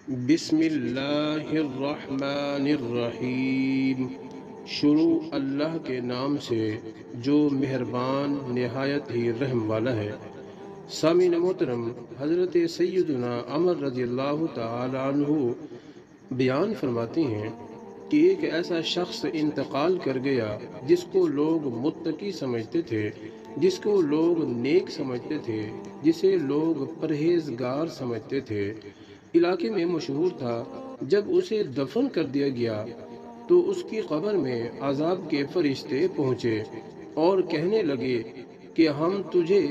بسم اللہ الرحمن الرحیم۔ شروع اللہ کے نام سے جو مہربان نہایت ہی رحم والا ہے۔ سامعین محترم، حضرت سیدنا عمر رضی اللہ تعالی عنہ بیان فرماتے ہیں کہ ایک ایسا شخص انتقال کر گیا جس کو لوگ متقی سمجھتے تھے، جس کو لوگ نیک سمجھتے تھے، جسے لوگ پرہیزگار سمجھتے تھے، علاقے میں مشہور تھا۔ جب اسے دفن کر دیا گیا تو اس کی قبر میں عذاب کے فرشتے پہنچے اور کہنے لگے کہ ہم تجھے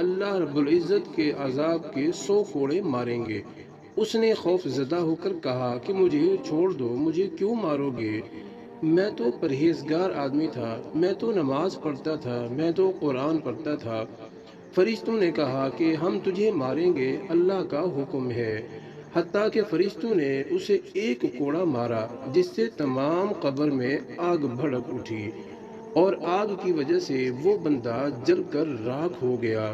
اللہ رب العزت کے عذاب کے 100 کوڑے ماریں گے۔ اس نے خوف زدہ ہو کر کہا کہ مجھے چھوڑ دو، مجھے کیوں مارو گے؟ میں تو پرہیزگار آدمی تھا، میں تو نماز پڑھتا تھا، میں تو قرآن پڑھتا تھا۔ فرشتوں نے کہا کہ ہم تجھے ماریں گے، اللہ کا حکم ہے۔ حتیٰ کہ فرشتوں نے اسے ایک کوڑا مارا جس سے تمام قبر میں آگ بھڑک اٹھی اور آگ کی وجہ سے وہ بندہ جل کر راکھ ہو گیا۔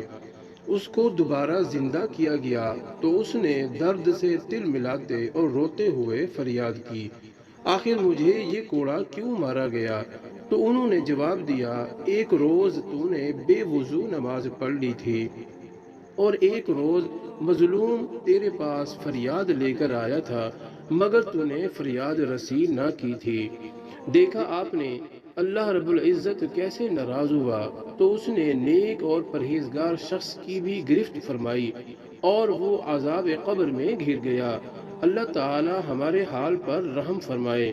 اس کو دوبارہ زندہ کیا گیا تو اس نے درد سے تل ملاتے اور روتے ہوئے فریاد کی، آخر مجھے یہ کوڑا کیوں مارا گیا؟ تو انہوں نے جواب دیا، ایک روز تو نے بے وضو نماز پڑھ لی تھی اور ایک روز مظلوم تیرے پاس فریاد لے کر آیا تھا، مگر تو نے فریاد رسی نہ کی تھی۔ دیکھا آپ نے اللہ رب العزت کیسے ناراض ہوا، تو اس نے نیک اور پرہیزگار شخص کی بھی گرفت فرمائی اور وہ عذاب قبر میں گر گیا۔ اللہ تعالی ہمارے حال پر رحم فرمائے۔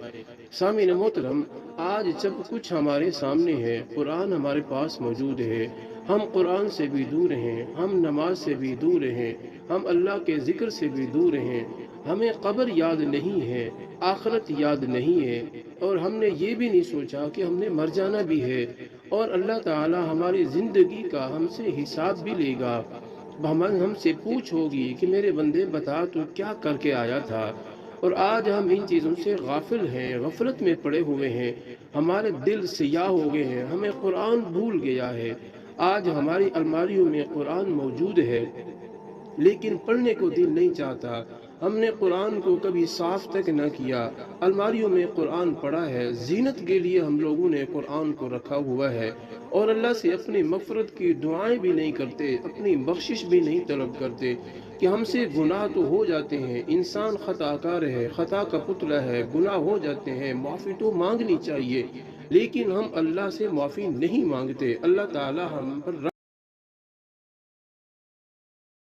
سامعین محترم، آج سب کچھ ہمارے سامنے ہے، قرآن ہمارے پاس موجود ہے، ہم قرآن سے بھی دور ہیں، ہم نماز سے بھی دور ہیں، ہم اللہ کے ذکر سے بھی دور ہیں، ہمیں قبر یاد نہیں ہے، آخرت یاد نہیں ہے، اور ہم نے یہ بھی نہیں سوچا کہ ہم نے مر جانا بھی ہے اور اللہ تعالی ہماری زندگی کا ہم سے حساب بھی لے گا۔ ہم سے پوچھ ہوگی کہ میرے بندے بتا تو کیا کر کے آیا تھا؟ اور آج ہم ان چیزوں سے غافل ہیں، غفلت میں پڑے ہوئے ہیں، ہمارے دل سیاہ ہو گئے ہیں، ہمیں قرآن بھول گیا ہے۔ آج ہماری الماریوں میں قرآن موجود ہے لیکن پڑھنے کو دل نہیں چاہتا۔ ہم نے قرآن کو کبھی صاف تک نہ کیا، الماریوں میں قرآن پڑا ہے، زینت کے لیے ہم لوگوں نے قرآن کو رکھا ہوا ہے اور اللہ سے اپنی مغفرت کی دعائیں بھی نہیں کرتے، اپنی بخشش بھی نہیں طلب کرتے کہ ہم سے گناہ تو ہو جاتے ہیں، انسان خطا کار ہے، خطا کا پتلا ہے، گناہ ہو جاتے ہیں، معافی تو مانگنی چاہیے، لیکن ہم اللہ سے معافی نہیں مانگتے۔ اللہ تعالی ہم پر